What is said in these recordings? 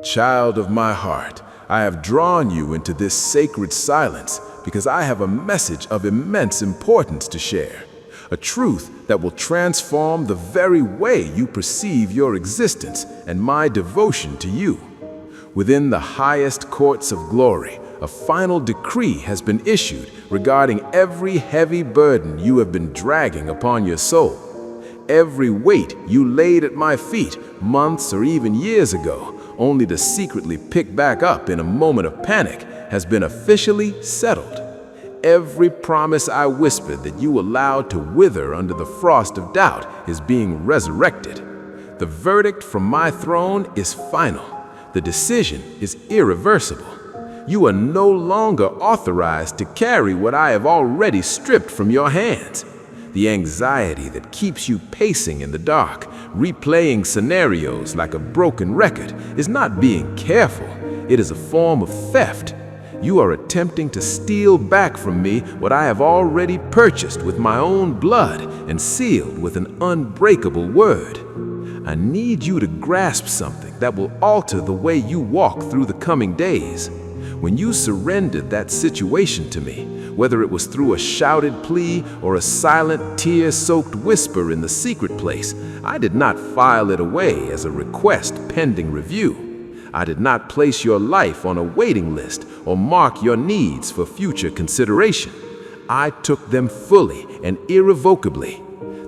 Child of my heart, I have drawn you into this sacred silence because I have a message of immense importance to share. A truth that will transform the very way you perceive your existence and my devotion to you. Within the highest courts of glory, a final decree has been issued regarding every heavy burden you have been dragging upon your soul. Every weight you laid at my feet months or even years ago, only to secretly pick back up in a moment of panic, has been officially settled. Every promise I whispered that you allowed to wither under the frost of doubt is being resurrected. The verdict from my throne is final. The decision is irreversible. You are no longer authorized to carry what I have already stripped from your hands. The anxiety that keeps you pacing in the dark, replaying scenarios like a broken record, is not being careful. It is a form of theft. You are attempting to steal back from me what I have already purchased with my own blood and sealed with an unbreakable word. I need you to grasp something that will alter the way you walk through the coming days. When you surrendered that situation to me, whether it was through a shouted plea or a silent, tear-soaked whisper in the secret place, I did not file it away as a request pending review. I did not place your life on a waiting list or mark your needs for future consideration. I took them fully and irrevocably.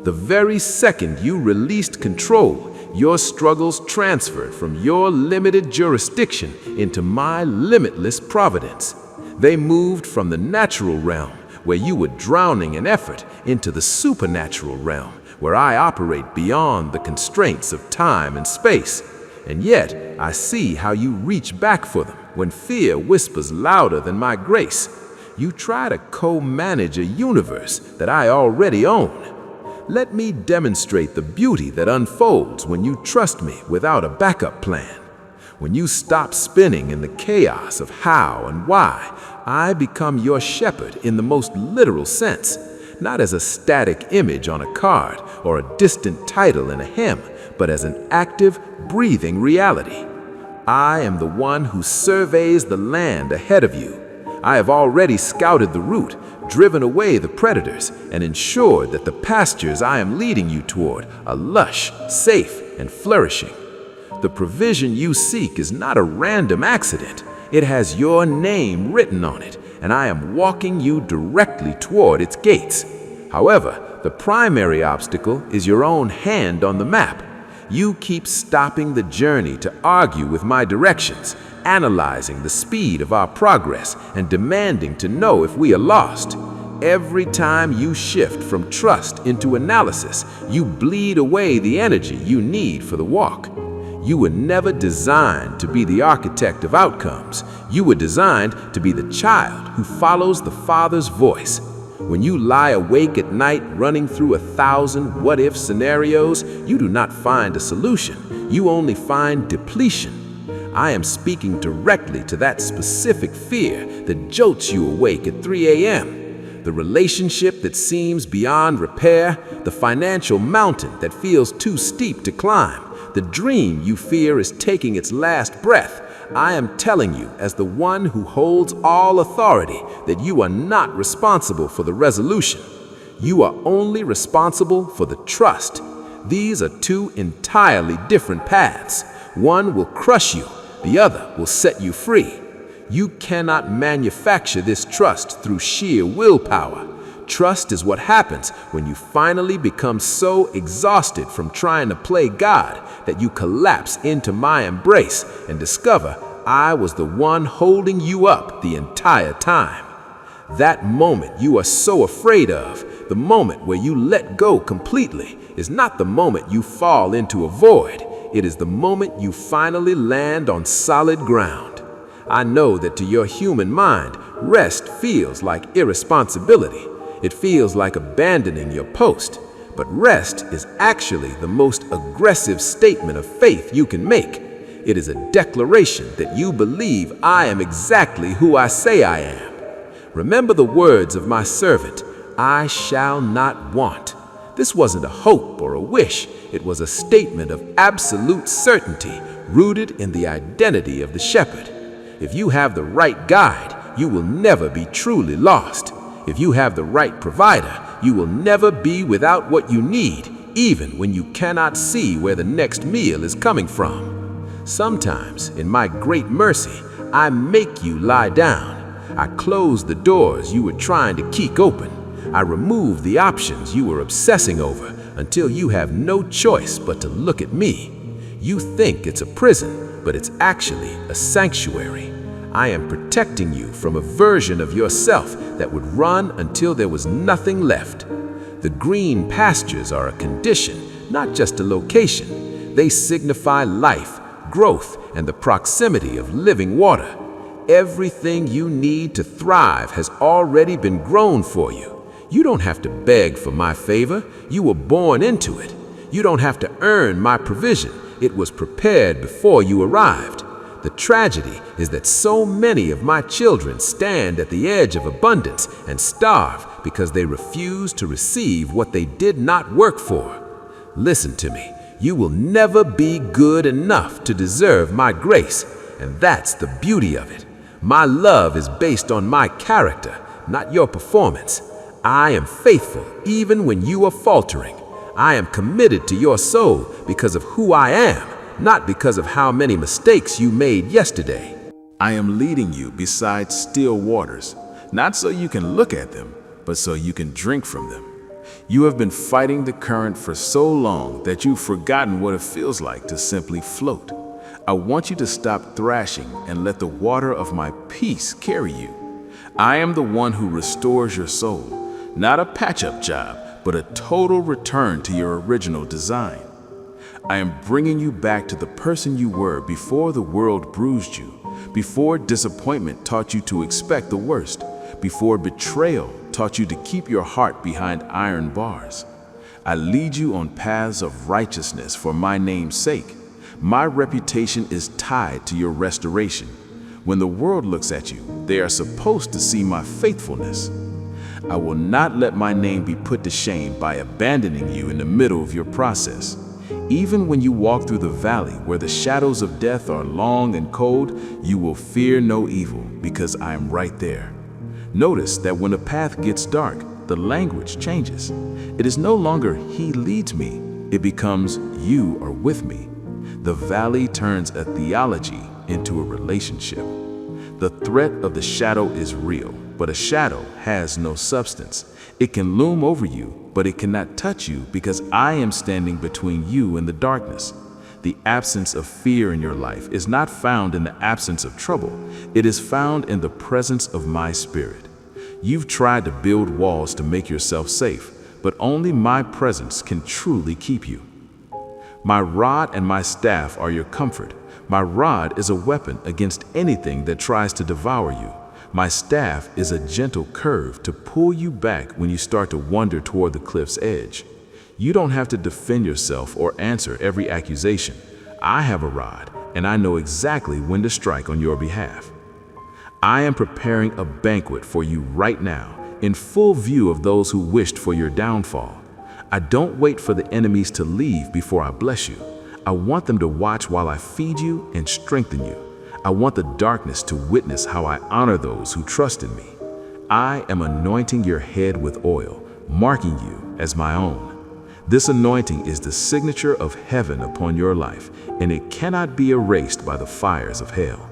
The very second you released control, your struggles transferred from your limited jurisdiction into my limitless providence. They moved from the natural realm, where you were drowning in effort, into the supernatural realm, where I operate beyond the constraints of time and space. And yet, I see how you reach back for them when fear whispers louder than my grace. You try to co-manage a universe that I already own. Let me demonstrate the beauty that unfolds when you trust me without a backup plan. When you stop spinning in the chaos of how and why, I become your shepherd in the most literal sense, not as a static image on a card or a distant title in a hymn, but as an active, breathing reality. I am the one who surveys the land ahead of you. I have already scouted the route, driven away the predators, and ensured that the pastures I am leading you toward are lush, safe, and flourishing. The provision you seek is not a random accident. It has your name written on it, and I am walking you directly toward its gates. However, the primary obstacle is your own hand on the map. You keep stopping the journey to argue with my directions, analyzing the speed of our progress and demanding to know if we are lost. Every time you shift from trust into analysis, you bleed away the energy you need for the walk. You were never designed to be the architect of outcomes. You were designed to be the child who follows the Father's voice. When you lie awake at night running through 1,000 what-if scenarios, you do not find a solution. You only find depletion. I am speaking directly to that specific fear that jolts you awake at 3 a.m. The relationship that seems beyond repair, the financial mountain that feels too steep to climb, the dream you fear is taking its last breath. I am telling you, as the one who holds all authority, that you are not responsible for the resolution. You are only responsible for the trust. These are two entirely different paths. One will crush you, the other will set you free. You cannot manufacture this trust through sheer willpower. Trust is what happens when you finally become so exhausted from trying to play God that you collapse into my embrace and discover I was the one holding you up the entire time. That moment you are so afraid of, the moment where you let go completely, is not the moment you fall into a void. It is the moment you finally land on solid ground. I know that to your human mind, rest feels like irresponsibility. It feels like abandoning your post. But rest is actually the most aggressive statement of faith you can make. It is a declaration that you believe I am exactly who I say I am. Remember the words of my servant, I shall not want. This wasn't a hope or a wish. It was a statement of absolute certainty, rooted in the identity of the shepherd. If you have the right guide, you will never be truly lost. If you have the right provider, you will never be without what you need, even when you cannot see where the next meal is coming from. Sometimes, in my great mercy, I make you lie down. I close the doors you were trying to keep open. I remove the options you were obsessing over until you have no choice but to look at me. You think it's a prison, but it's actually a sanctuary. I am protecting you from a version of yourself that would run until there was nothing left. The green pastures are a condition, not just a location. They signify life, growth, and the proximity of living water. Everything you need to thrive has already been grown for you. You don't have to beg for my favor. You were born into it. You don't have to earn my provision. It was prepared before you arrived. The tragedy is that so many of my children stand at the edge of abundance and starve because they refuse to receive what they did not work for. Listen to me. You will never be good enough to deserve my grace, and that's the beauty of it. My love is based on my character, not your performance. I am faithful even when you are faltering. I am committed to your soul because of who I am, not because of how many mistakes you made yesterday. I am leading you beside still waters, not so you can look at them, but so you can drink from them. You have been fighting the current for so long that you've forgotten what it feels like to simply float. I want you to stop thrashing and let the water of my peace carry you. I am the one who restores your soul, not a patch-up job, but a total return to your original design. I am bringing you back to the person you were before the world bruised you, before disappointment taught you to expect the worst, before betrayal taught you to keep your heart behind iron bars. I lead you on paths of righteousness for my name's sake. My reputation is tied to your restoration. When the world looks at you, they are supposed to see my faithfulness. I will not let my name be put to shame by abandoning you in the middle of your process. Even when you walk through the valley where the shadows of death are long and cold, you will fear no evil because I am right there. Notice that when the path gets dark, the language changes. It is no longer "he leads me," it becomes "you are with me." The valley turns a theology into a relationship. The threat of the shadow is real, but a shadow has no substance. It can loom over you, but it cannot touch you because I am standing between you and the darkness. The absence of fear in your life is not found in the absence of trouble. It is found in the presence of my spirit. You've tried to build walls to make yourself safe, but only my presence can truly keep you. My rod and my staff are your comfort. My rod is a weapon against anything that tries to devour you. My staff is a gentle curve to pull you back when you start to wander toward the cliff's edge. You don't have to defend yourself or answer every accusation. I have a rod, and I know exactly when to strike on your behalf. I am preparing a banquet for you right now, in full view of those who wished for your downfall. I don't wait for the enemies to leave before I bless you. I want them to watch while I feed you and strengthen you. I want the darkness to witness how I honor those who trust in me. I am anointing your head with oil, marking you as my own. This anointing is the signature of heaven upon your life, and it cannot be erased by the fires of hell.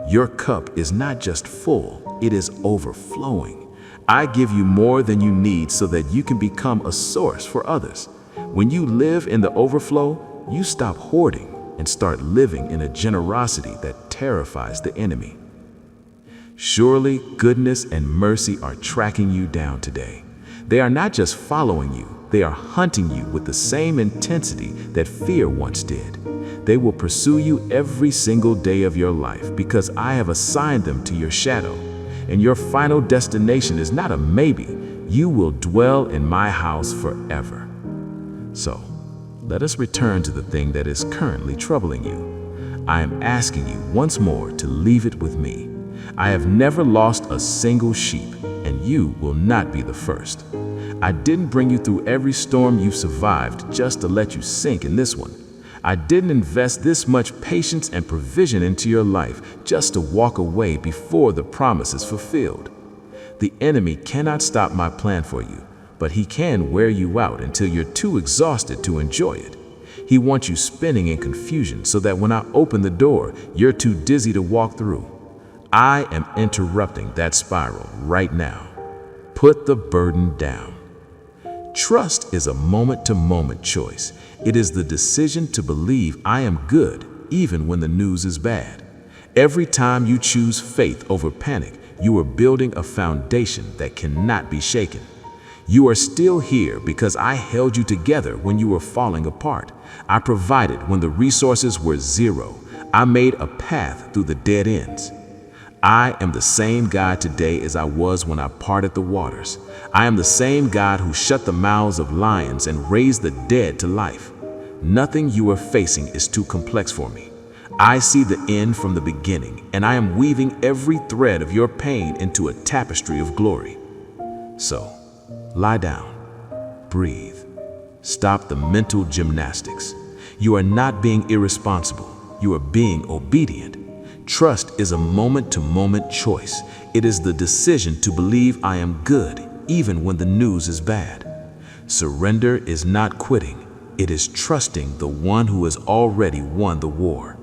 Your cup is not just full, it is overflowing. I give you more than you need so that you can become a source for others. When you live in the overflow, you stop hoarding and start living in a generosity that terrifies the enemy. Surely goodness and mercy are tracking you down today. They are not just following you, they are hunting you with the same intensity that fear once did. They will pursue you every single day of your life because I have assigned them to your shadow. And your final destination is not a maybe. You will dwell in my house forever. So, let us return to the thing that is currently troubling you. I am asking you once more to leave it with me. I have never lost a single sheep, and you will not be the first. I didn't bring you through every storm you've survived just to let you sink in this one. I didn't invest this much patience and provision into your life just to walk away before the promise is fulfilled. The enemy cannot stop my plan for you, but he can wear you out until you're too exhausted to enjoy it. He wants you spinning in confusion so that when I open the door, you're too dizzy to walk through. I am interrupting that spiral right now. Put the burden down. Trust is a moment-to-moment choice. It is the decision to believe I am good even when the news is bad. Every time you choose faith over panic, you are building a foundation that cannot be shaken. You are still here because I held you together when you were falling apart. I provided when the resources were zero. I made a path through the dead ends. I am the same God today as I was when I parted the waters. I am the same God who shut the mouths of lions and raised the dead to life. Nothing you are facing is too complex for me. I see the end from the beginning, and I am weaving every thread of your pain into a tapestry of glory. So, lie down, breathe, stop the mental gymnastics. You are not being irresponsible, you are being obedient. Trust is a moment-to-moment choice. It is the decision to believe I am good even when the news is bad. Surrender is not quitting, it is trusting the one who has already won the war.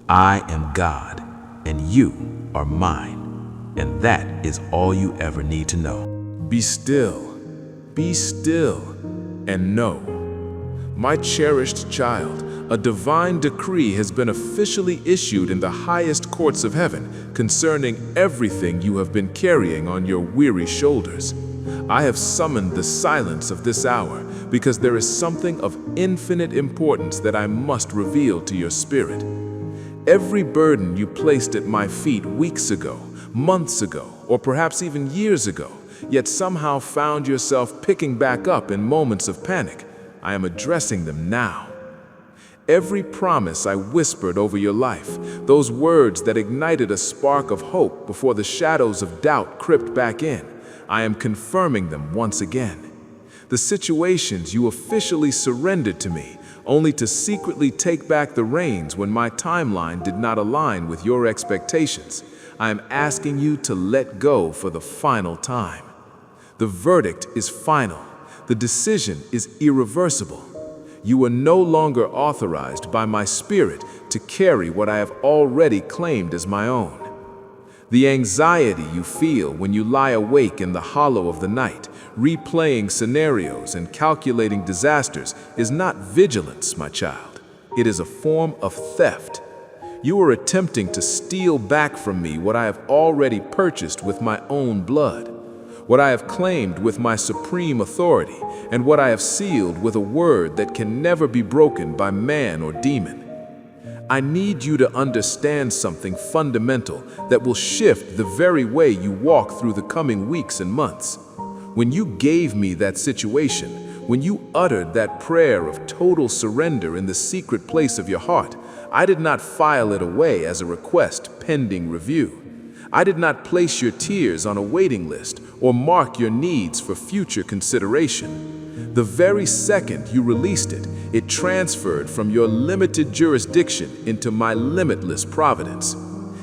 I am God, and you are mine, and that is all you ever need to know. Be still, and know. My cherished child, a divine decree has been officially issued in the highest courts of heaven concerning everything you have been carrying on your weary shoulders. I have summoned the silence of this hour because there is something of infinite importance that I must reveal to your spirit. Every burden you placed at my feet weeks ago, months ago, or perhaps even years ago, yet somehow found yourself picking back up in moments of panic, I am addressing them now. Every promise I whispered over your life, those words that ignited a spark of hope before the shadows of doubt crept back in, I am confirming them once again. The situations you officially surrendered to me, only to secretly take back the reins when my timeline did not align with your expectations, I am asking you to let go for the final time. The verdict is final. The decision is irreversible. You are no longer authorized by my spirit to carry what I have already claimed as my own. The anxiety you feel when you lie awake in the hollow of the night, replaying scenarios and calculating disasters, is not vigilance, my child. It is a form of theft. You are attempting to steal back from me what I have already purchased with my own blood, what I have claimed with my supreme authority, and what I have sealed with a word that can never be broken by man or demon. I need you to understand something fundamental that will shift the very way you walk through the coming weeks and months. When you gave me that situation, when you uttered that prayer of total surrender in the secret place of your heart, I did not file it away as a request pending review. I did not place your tears on a waiting list or mark your needs for future consideration. The very second you released it, it transferred from your limited jurisdiction into my limitless providence.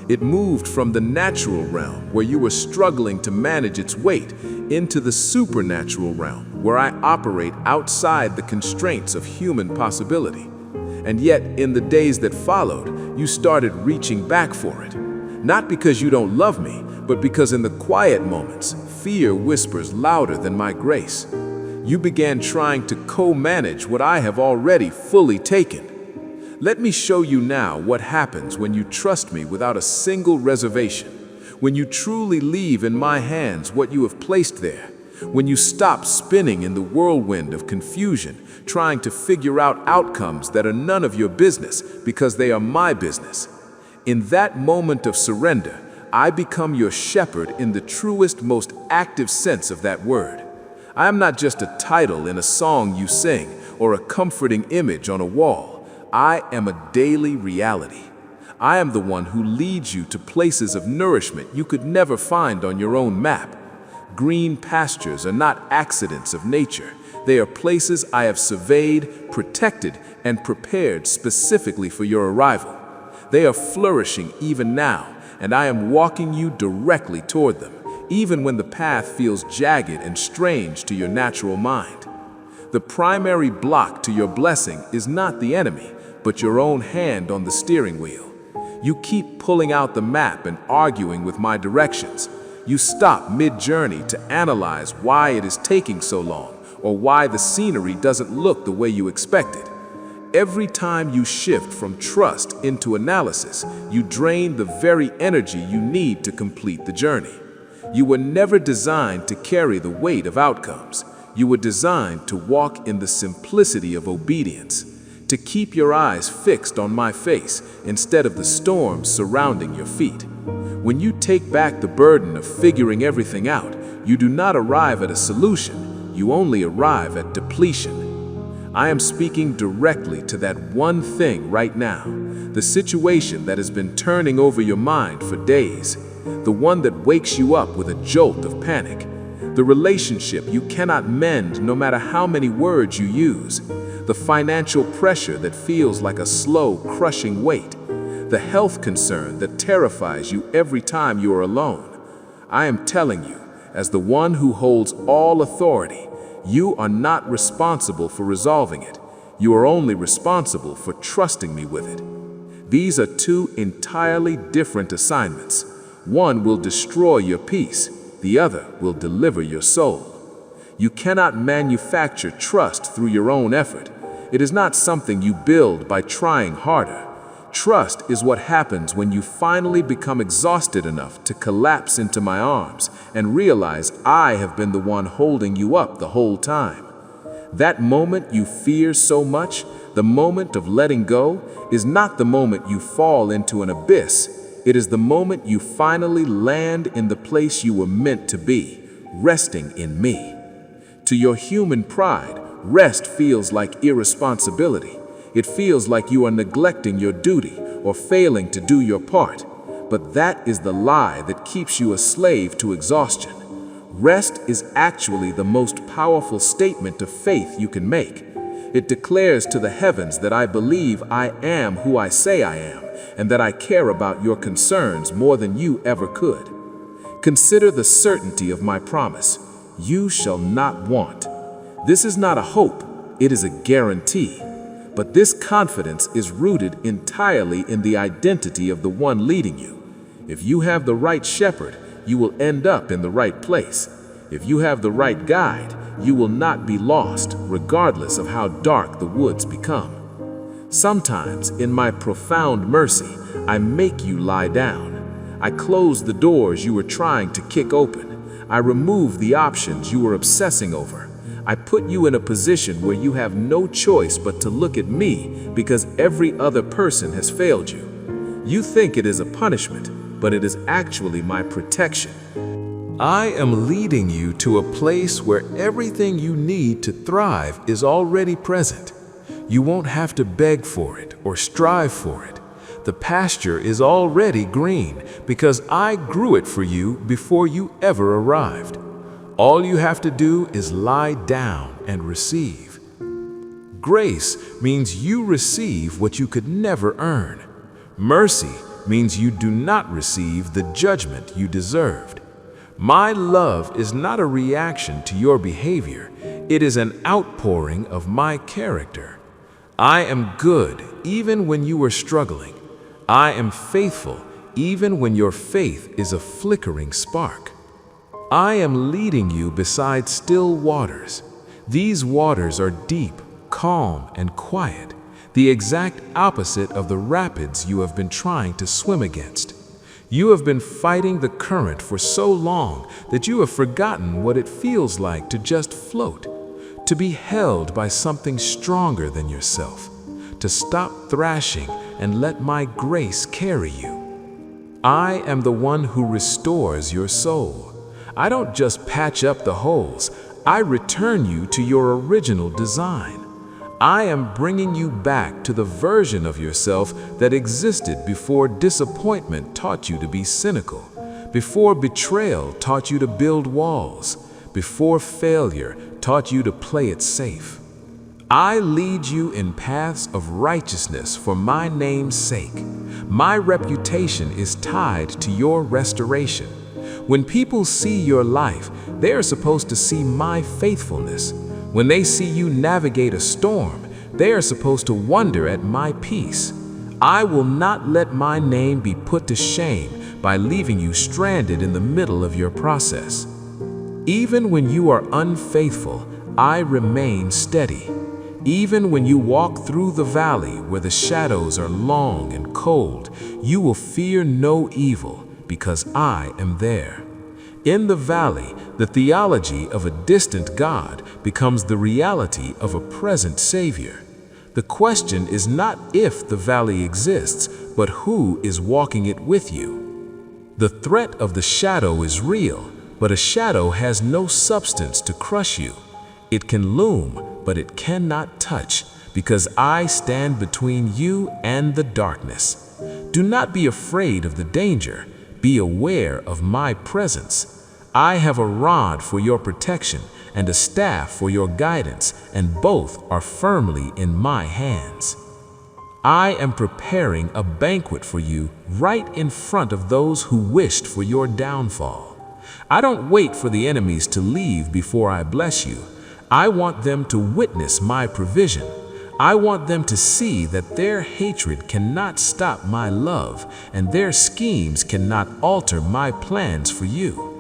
It moved from the natural realm, where you were struggling to manage its weight, into the supernatural realm, where I operate outside the constraints of human possibility. And yet, in the days that followed, you started reaching back for it. Not because you don't love me, but because in the quiet moments, fear whispers louder than my grace. You began trying to co-manage what I have already fully taken. Let me show you now what happens when you trust me without a single reservation, when you truly leave in my hands what you have placed there, when you stop spinning in the whirlwind of confusion, trying to figure out outcomes that are none of your business because they are my business. In that moment of surrender, I become your shepherd in the truest, most active sense of that word. I am not just a title in a song you sing or a comforting image on a wall. I am a daily reality. I am the one who leads you to places of nourishment you could never find on your own map. Green pastures are not accidents of nature. They are places I have surveyed, protected, and prepared specifically for your arrival. They are flourishing even now, and I am walking you directly toward them, even when the path feels jagged and strange to your natural mind. The primary block to your blessing is not the enemy, but your own hand on the steering wheel. You keep pulling out the map and arguing with my directions. You stop mid-journey to analyze why it is taking so long, or why the scenery doesn't look the way you expected. Every time you shift from trust into analysis, you drain the very energy you need to complete the journey. You were never designed to carry the weight of outcomes. You were designed to walk in the simplicity of obedience, to keep your eyes fixed on my face instead of the storms surrounding your feet. When you take back the burden of figuring everything out, you do not arrive at a solution, you only arrive at depletion. I am speaking directly to that one thing right now, the situation that has been turning over your mind for days, the one that wakes you up with a jolt of panic, the relationship you cannot mend no matter how many words you use, the financial pressure that feels like a slow, crushing weight, the health concern that terrifies you every time you are alone. I am telling you, as the one who holds all authority, you are not responsible for resolving it. You are only responsible for trusting me with it. These are two entirely different assignments. One will destroy your peace, the other will deliver your soul. You cannot manufacture trust through your own effort. It is not something you build by trying harder. Trust is what happens when you finally become exhausted enough to collapse into my arms and realize I have been the one holding you up the whole time. That moment you fear so much, the moment of letting go, is not the moment you fall into an abyss. It is the moment you finally land in the place you were meant to be, resting in me. To your human pride, rest feels like irresponsibility. It feels like you are neglecting your duty or failing to do your part. But that is the lie that keeps you a slave to exhaustion. Rest is actually the most powerful statement of faith you can make. It declares to the heavens that I believe I am who I say I am, and that I care about your concerns more than you ever could. Consider the certainty of my promise. You shall not want. This is not a hope, it is a guarantee. But this confidence is rooted entirely in the identity of the one leading you. If you have the right shepherd, you will end up in the right place. If you have the right guide, you will not be lost, regardless of how dark the woods become. Sometimes, in my profound mercy, I make you lie down. I close the doors you were trying to kick open. I remove the options you were obsessing over. I put you in a position where you have no choice but to look at me because every other person has failed you. You think it is a punishment, but it is actually my protection. I am leading you to a place where everything you need to thrive is already present. You won't have to beg for it or strive for it. The pasture is already green because I grew it for you before you ever arrived. All you have to do is lie down and receive. Grace means you receive what you could never earn. Mercy means you do not receive the judgment you deserved. My love is not a reaction to your behavior. It is an outpouring of my character. I am good even when you are struggling. I am faithful even when your faith is a flickering spark. I am leading you beside still waters. These waters are deep, calm, and quiet, the exact opposite of the rapids you have been trying to swim against. You have been fighting the current for so long that you have forgotten what it feels like to just float, to be held by something stronger than yourself, to stop thrashing and let my grace carry you. I am the one who restores your soul. I don't just patch up the holes, I return you to your original design. I am bringing you back to the version of yourself that existed before disappointment taught you to be cynical, before betrayal taught you to build walls, before failure taught you to play it safe. I lead you in paths of righteousness for my name's sake. My reputation is tied to your restoration. When people see your life, they are supposed to see my faithfulness. When they see you navigate a storm, they are supposed to wonder at my peace. I will not let my name be put to shame by leaving you stranded in the middle of your process. Even when you are unfaithful, I remain steady. Even when you walk through the valley where the shadows are long and cold, you will fear no evil because I am there. In the valley, the theology of a distant God becomes the reality of a present Savior. The question is not if the valley exists, but who is walking it with you. The threat of the shadow is real, but a shadow has no substance to crush you. It can loom, but it cannot touch, because I stand between you and the darkness. Do not be afraid of the danger. Be aware of my presence. I have a rod for your protection and a staff for your guidance, and both are firmly in my hands. I am preparing a banquet for you right in front of those who wished for your downfall. I don't wait for the enemies to leave before I bless you. I want them to witness my provision. I want them to see that their hatred cannot stop my love, and their schemes cannot alter my plans for you.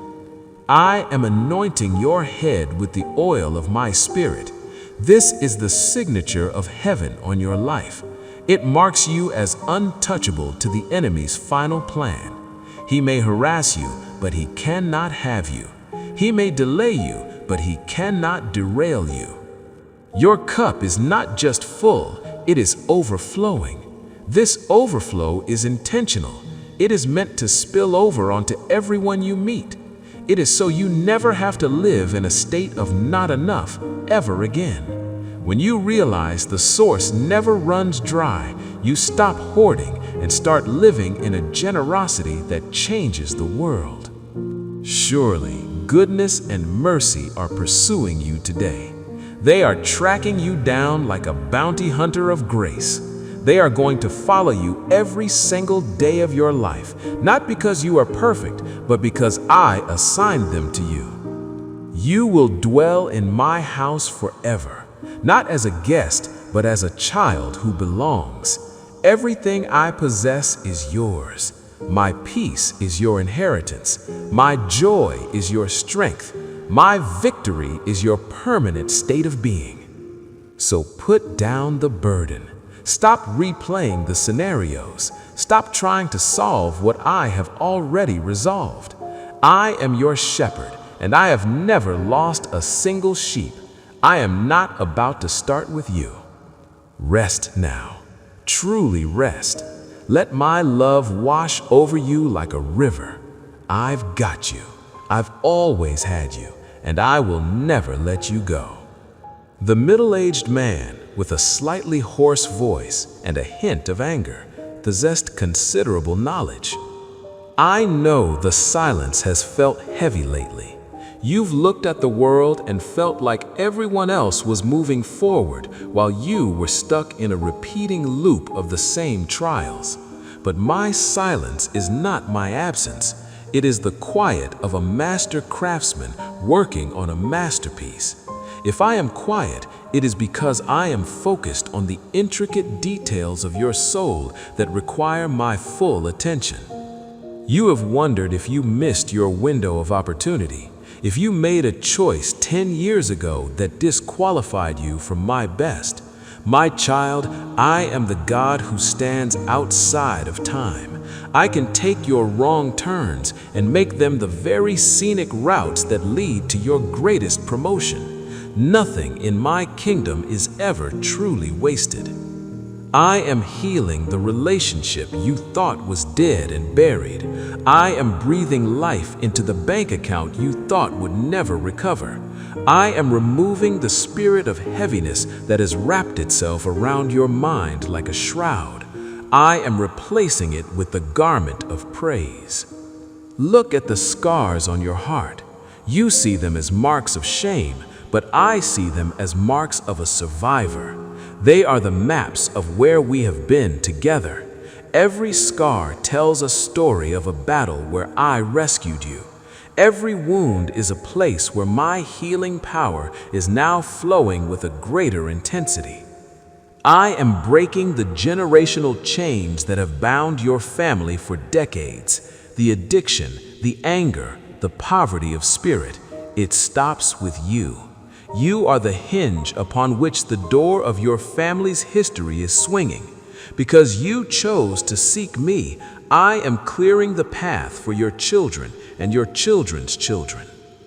I am anointing your head with the oil of my Spirit. This is the signature of heaven on your life. It marks you as untouchable to the enemy's final plan. He may harass you, but he cannot have you. He may delay you, but he cannot derail you. Your cup is not just full, it is overflowing. This overflow is intentional. It is meant to spill over onto everyone you meet. It is so you never have to live in a state of not enough ever again. When you realize the source never runs dry, you stop hoarding and start living in a generosity that changes the world. Surely, goodness and mercy are pursuing you today. They are tracking you down like a bounty hunter of grace. They are going to follow you every single day of your life, not because you are perfect, but because I assigned them to you. You will dwell in my house forever, not as a guest, but as a child who belongs. Everything I possess is yours. My peace is your inheritance. My joy is your strength. My victory is your permanent state of being. So put down the burden. Stop replaying the scenarios. Stop trying to solve what I have already resolved. I am your shepherd, and I have never lost a single sheep. I am not about to start with you. Rest now. Truly rest. Let my love wash over you like a river. I've got you. I've always had you, and I will never let you go. The middle-aged man, with a slightly hoarse voice and a hint of anger, possessed considerable knowledge. I know the silence has felt heavy lately. You've looked at the world and felt like everyone else was moving forward while you were stuck in a repeating loop of the same trials. But my silence is not my absence. It is the quiet of a master craftsman working on a masterpiece. If I am quiet, it is because I am focused on the intricate details of your soul that require my full attention. You have wondered if you missed your window of opportunity, if you made a choice 10 years ago that disqualified you from my best. My child, I am the God who stands outside of time. I can take your wrong turns and make them the very scenic routes that lead to your greatest promotion. Nothing in my kingdom is ever truly wasted. I am healing the relationship you thought was dead and buried. I am breathing life into the bank account you thought would never recover. I am removing the spirit of heaviness that has wrapped itself around your mind like a shroud. I am replacing it with the garment of praise. Look at the scars on your heart. You see them as marks of shame, but I see them as marks of a survivor. They are the maps of where we have been together. Every scar tells a story of a battle where I rescued you. Every wound is a place where my healing power is now flowing with a greater intensity. I am breaking the generational chains that have bound your family for decades. The addiction, the anger, the poverty of spirit, it stops with you. You are the hinge upon which the door of your family's history is swinging. Because you chose to seek me, I am clearing the path for your children and your children's children.